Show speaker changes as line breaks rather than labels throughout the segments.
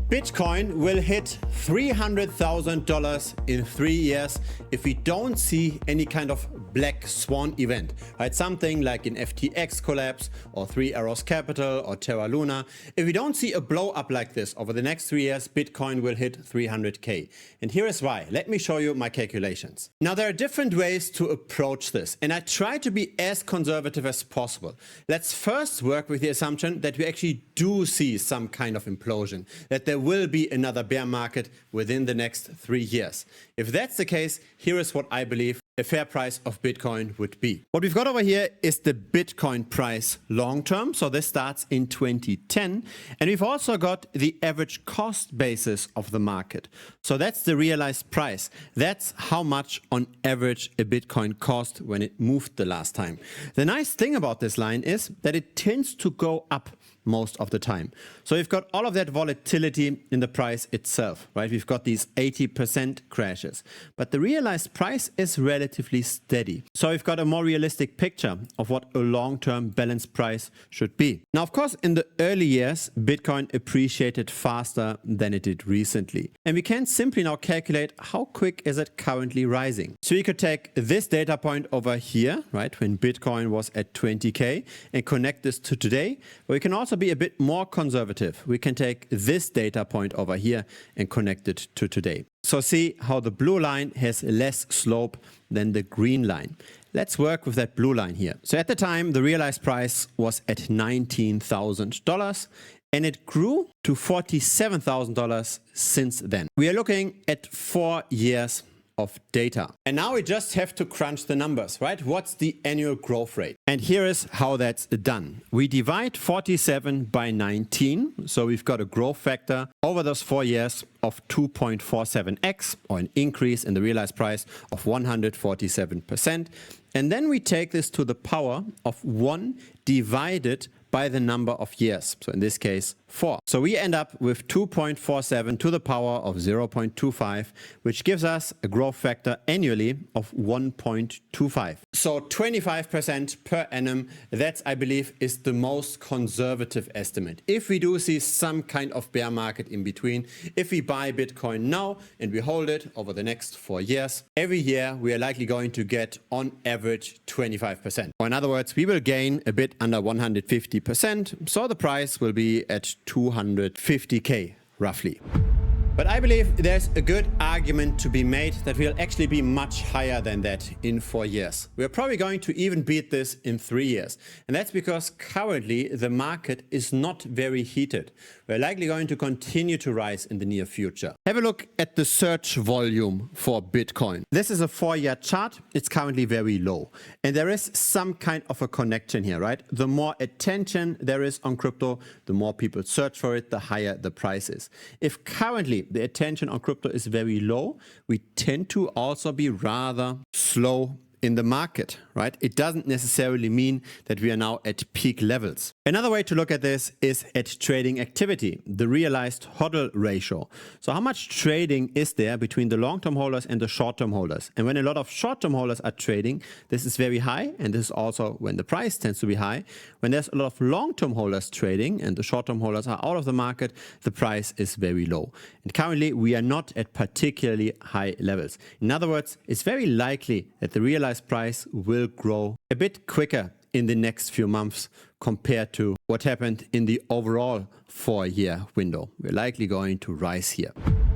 Bitcoin will hit $300,000 in 3 years if we don't see any kind of black swan event, right? Something like an FTX collapse or Three Arrows Capital or Terra Luna. If we don't see a blow up like this over the next 3 years, Bitcoin will hit 300K. And here is why. Let me show you my calculations. Now, there are different ways to approach this, and I try to be as conservative as possible. Let's first work with the assumption that we actually do see some kind of implosion, that there will be another bear market within the next 3 years. If that's the case, here is what I believe a fair price of Bitcoin would be. What we've got over here is the Bitcoin price long term. So this starts in 2010. And we've also got the average cost basis of the market. So that's the realized price. That's how much on average a Bitcoin cost when it moved the last time. The nice thing about this line is that it tends to go up most of the time. So we've got all of that volatility in the price itself, right? We've got these 80% crashes, but the realized price is relatively steady. So we've got a more realistic picture of what a long-term balanced price should be. Now, of course, in the early years, Bitcoin appreciated faster than it did recently. And we can simply now calculate how quick is it currently rising. So you could take this data point over here, right, when Bitcoin was at 20K, and connect this to today, where we can also be a bit more conservative. We can take this data point over here and connect it to today. So see how the blue line has less slope than the green line. Let's work with that blue line here. So at the time, the realized price was at $19,000 and it grew to $47,000 since then. We are looking at 4 years of data. And now we just have to crunch the numbers, right? What's the annual growth rate? And here is how that's done. We divide 47 by 19. So we've got a growth factor over those 4 years of 2.47x, or an increase in the realized price of 147%. And then we take this to the power of 1 divided by the number of years. So in this case, 4. So we end up with 2.47 to the power of 0.25, which gives us a growth factor annually of 1.25. So 25% per annum, that I believe is the most conservative estimate. If we do see some kind of bear market in between, if we buy Bitcoin now and we hold it over the next 4 years, every year we are likely going to get on average 25%. Or in other words, we will gain a bit under 150%. So the price will be at 250K roughly. But I believe there's a good argument to be made that we'll actually be much higher than that in 4 years. We're probably going to even beat this in 3 years. And that's because currently the market is not very heated. We're likely going to continue to rise in the near future. Have a look at the search volume for Bitcoin. This is a 4-year chart. It's currently very low. And there is some kind of a connection here, right? The more attention there is on crypto, the more people search for it, the higher the price is. If currently the attention on crypto is very low, we tend to also be rather slow in the market, right? It doesn't necessarily mean that we are now at peak levels. Another way to look at this is at trading activity, the realized HODL ratio. So how much trading is there between the long-term holders and the short-term holders? And when a lot of short-term holders are trading, this is very high, and this is also when the price tends to be high. When there's a lot of long-term holders trading and the short-term holders are out of the market, the price is very low. And currently, we are not at particularly high levels. In other words, it's very likely that the realized price will grow a bit quicker in the next few months compared to what happened in the overall 4-year window. We're likely going to rise here.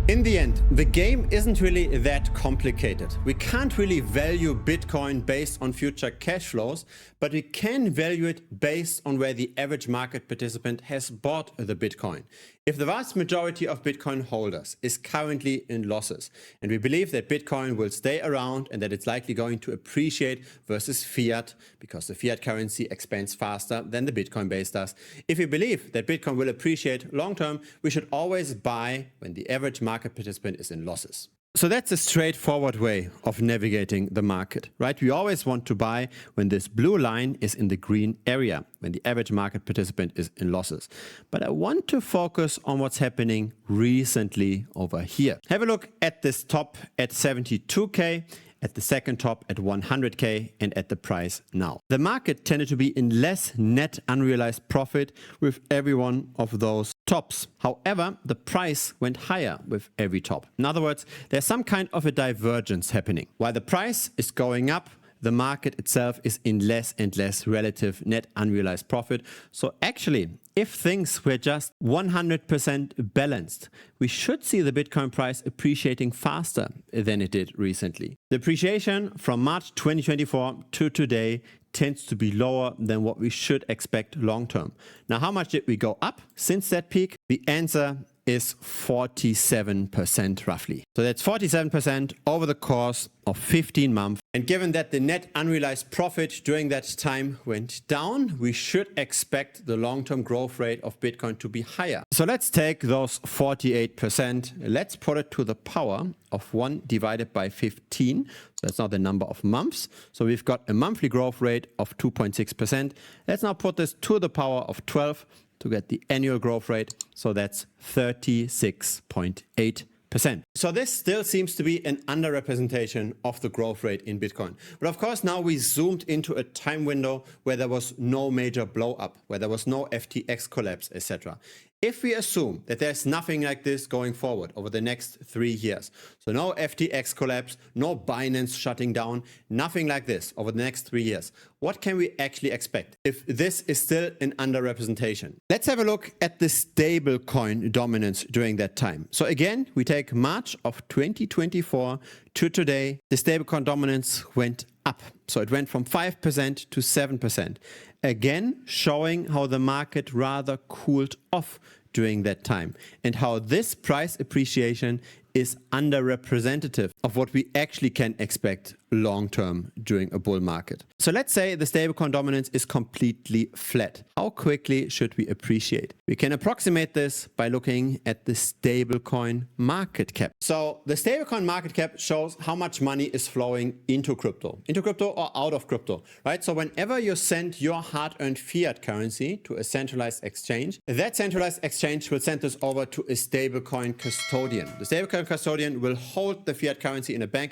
In the end, the game isn't really that complicated. We can't really value Bitcoin based on future cash flows, but we can value it based on where the average market participant has bought the Bitcoin. If the vast majority of Bitcoin holders is currently in losses, and we believe that Bitcoin will stay around and that it's likely going to appreciate versus fiat, because the fiat currency expands faster than the Bitcoin base does. If we believe that Bitcoin will appreciate long term, we should always buy when the average market participant is in losses. So that's a straightforward way of navigating the market, right? We always want to buy when this blue line is in the green area, when the average market participant is in losses. But I want to focus on what's happening recently over here. Have a look at this top at 72K. at the second top at 100K and at the price now. The market tended to be in less net unrealized profit with every one of those tops. However, the price went higher with every top. In other words, there's some kind of a divergence happening. While the price is going up, the market itself is in less and less relative net unrealized profit. So actually, if things were just 100% balanced, we should see the Bitcoin price appreciating faster than it did recently. The appreciation from March 2024 to today tends to be lower than what we should expect long term. Now, how much did we go up since that peak? The answer is 47% roughly. So that's 47% over the course of 15 months. And given that the net unrealized profit during that time went down, we should expect the long-term growth rate of Bitcoin to be higher. So let's take those 48%. Let's put it to the power of 1 divided by 15. So that's now the number of months. So we've got a monthly growth rate of 2.6%. Let's now put this to the power of 12 to get the annual growth rate. So that's 36.8%. So this still seems to be an underrepresentation of the growth rate in Bitcoin. But of course, now we zoomed into a time window where there was no major blow up, where there was no FTX collapse, etc. If we assume that there's nothing like this going forward over the next 3 years, so no FTX collapse, no Binance shutting down, nothing like this over the next 3 years, what can we actually expect if this is still an underrepresentation? Let's have a look at the stablecoin dominance during that time. So again, we take March of 2024 to today. The stablecoin dominance went up. So it went from 5% to 7%. Again, showing how the market rather cooled off during that time and how this price appreciation is underrepresentative of what we actually can expect long term during a bull market. So let's say the stablecoin dominance is completely flat. How quickly should we appreciate? We can approximate this by looking at the stablecoin market cap. So the stablecoin market cap shows how much money is flowing into crypto or out of crypto, right? So whenever you send your hard-earned fiat currency to a centralized exchange, that centralized exchange will send this over to a stablecoin custodian. The stablecoin custodian will hold the fiat currency in a bank.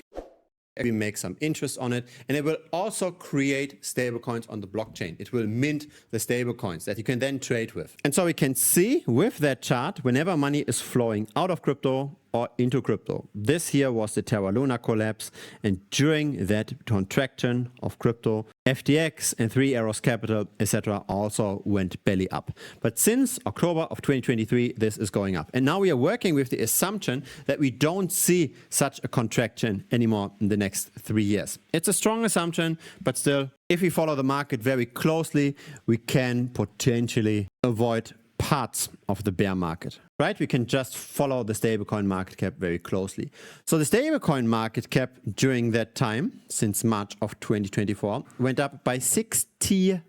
We make some interest on it, and it will also create stablecoins on the blockchain. It will mint the stablecoins that you can then trade with. And so we can see with that chart, whenever money is flowing out of crypto or into crypto. This here was the Terra Luna collapse, and during that contraction of crypto, FTX and Three Arrows Capital, etc. also went belly up. But since October of 2023, this is going up. And now we are working with the assumption that we don't see such a contraction anymore in the next 3 years. It's a strong assumption, but still, if we follow the market very closely, we can potentially avoid parts of the bear market, right? We can just follow the stablecoin market cap very closely. So the stablecoin market cap during that time, since March of 2024, went up by 60%.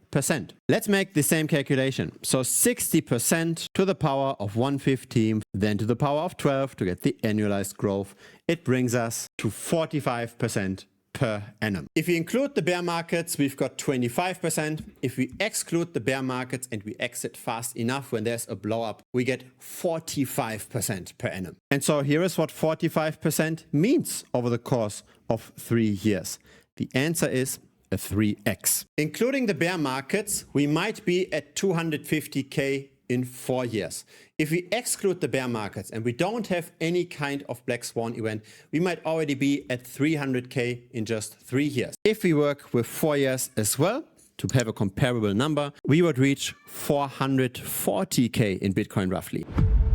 Let's make the same calculation. So 60% to the power of 1/15, then to the power of 12 to get the annualized growth. It brings us to 45% per annum. If we include the bear markets, we've got 25%. If we exclude the bear markets and we exit fast enough when there's a blow up, we get 45% per annum. And so here is what 45% means over the course of 3 years. The answer is a 3x. Including the bear markets, we might be at 250K in 4 years. If we exclude the bear markets and we don't have any kind of black swan event, we might already be at 300K in just 3 years. If we work with 4 years as well, to have a comparable number, we would reach 440K in Bitcoin roughly.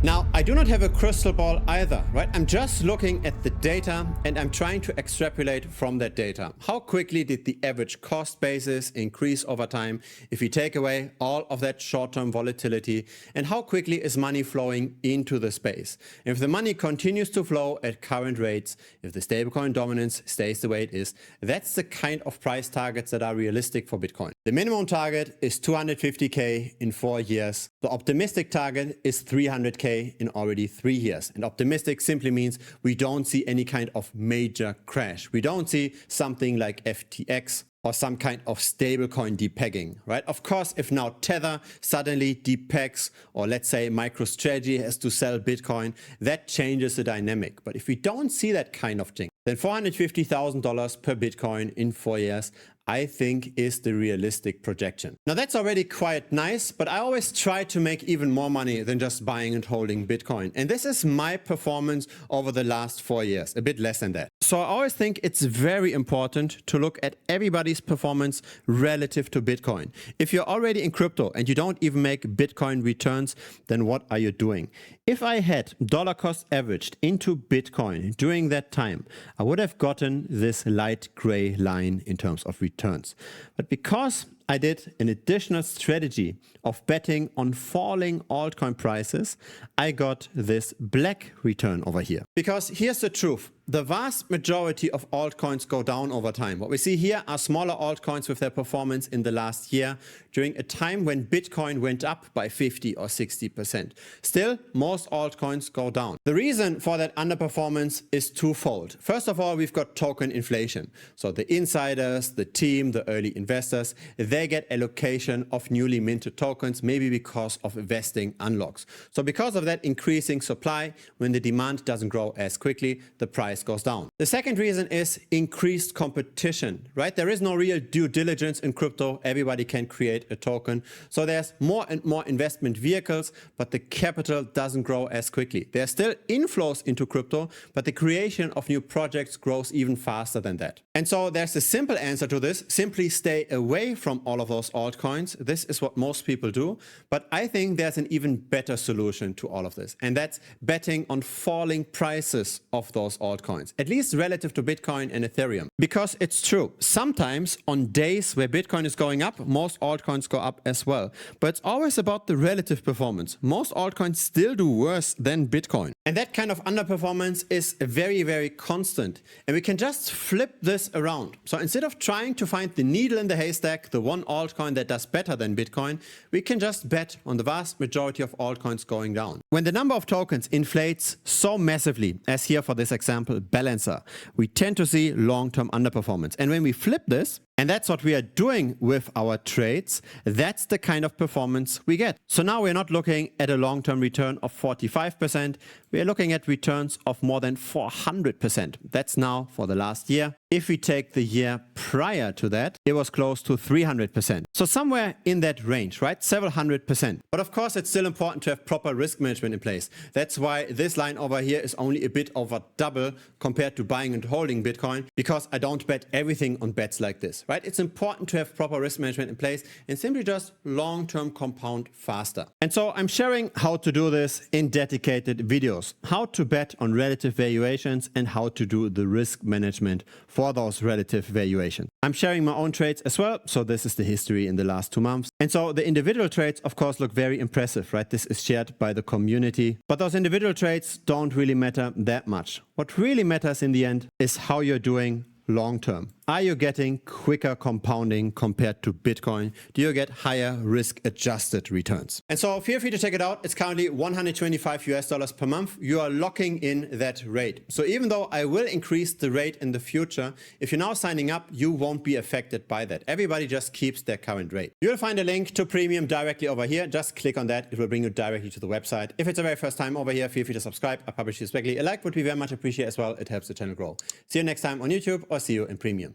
Now, I do not have a crystal ball either, right? I'm just looking at the data and I'm trying to extrapolate from that data. How quickly did the average cost basis increase over time if we take away all of that short-term volatility? And how quickly is money flowing into the space? And if the money continues to flow at current rates, if the stablecoin dominance stays the way it is, that's the kind of price targets that are realistic for Bitcoin. The minimum target is 250K in 4 years. The optimistic target is 300K in already 3 years. And optimistic simply means we don't see any kind of major crash. We don't see something like FTX or some kind of stablecoin depegging, right? Of course, if now Tether suddenly depegs, or let's say MicroStrategy has to sell Bitcoin, that changes the dynamic. But if we don't see that kind of thing, then $450,000 per Bitcoin in 4 years, I think is the realistic projection. Now that's already quite nice, but I always try to make even more money than just buying and holding Bitcoin. And this is my performance over the last 4 years, a bit less than that. So I always think it's very important to look at everybody's performance relative to Bitcoin. If you're already in crypto and you don't even make Bitcoin returns, then what are you doing? If I had dollar cost averaged into Bitcoin during that time, I would have gotten this light gray line in terms of returns. But because I did an additional strategy of betting on falling altcoin prices, I got this black return over here. Because here's the truth. The vast majority of altcoins go down over time. What we see here are smaller altcoins with their performance in the last year during a time when Bitcoin went up by 50 or 60%. Still, most altcoins go down. The reason for that underperformance is twofold. First of all, we've got token inflation. So the insiders, the team, the early investors, they get allocation of newly minted tokens, maybe because of vesting unlocks. So because of that increasing supply, when the demand doesn't grow as quickly, the price goes down. The second reason is increased competition, right? There is no real due diligence in crypto. Everybody can create a token. So there's more and more investment vehicles, but the capital doesn't grow as quickly. There's still inflows into crypto, but the creation of new projects grows even faster than that. And so there's a simple answer to this. Simply stay away from all of those altcoins. This is what most people do. But I think there's an even better solution to all of this. And that's betting on falling prices of those altcoins, at least relative to Bitcoin and Ethereum. Because it's true, sometimes on days where Bitcoin is going up, most altcoins go up as well. But it's always about the relative performance. Most altcoins still do worse than Bitcoin. And that kind of underperformance is very, very constant. And we can just flip this around. So instead of trying to find the needle in the haystack, the one altcoin that does better than Bitcoin, we can just bet on the vast majority of altcoins going down. When the number of tokens inflates so massively, as here for this example, Balancer, we tend to see long-term underperformance. And when we flip this, and that's what we are doing with our trades, that's the kind of performance we get. So now we're not looking at a long-term return of 45%, we are looking at returns of more than 400%. That's now for the last year. If we take the year prior to that, it was close to 300%. So somewhere in that range, right? Several 100%. But of course, it's still important to have proper risk management in place. That's why this line over here is only a bit over double compared to buying and holding Bitcoin, because I don't bet everything on bets like this, right? It's important to have proper risk management in place and simply just long-term compound faster. And so I'm sharing how to do this in dedicated videos, how to bet on relative valuations and how to do the risk management for those relative valuations. I'm sharing my own trades as well. So this is the history in the last 2 months. And so the individual trades, of course, look very impressive, right? This is shared by the community, but those individual trades don't really matter that much. What really matters in the end is how you're doing long term. Are you getting quicker compounding compared to Bitcoin? Do you get higher risk adjusted returns? And so feel free to check it out. It's currently $125 per month. You are locking in that rate. So even though I will increase the rate in the future, if you're now signing up, you won't be affected by that. Everybody just keeps their current rate. You'll find a link to premium directly over here. Just click on that. It will bring you directly to the website. If it's the very first time over here, feel free to subscribe. I publish this regularly. A like would be very much appreciated as well. It helps the channel grow. See you next time on YouTube or see you in premium.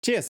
Cheers.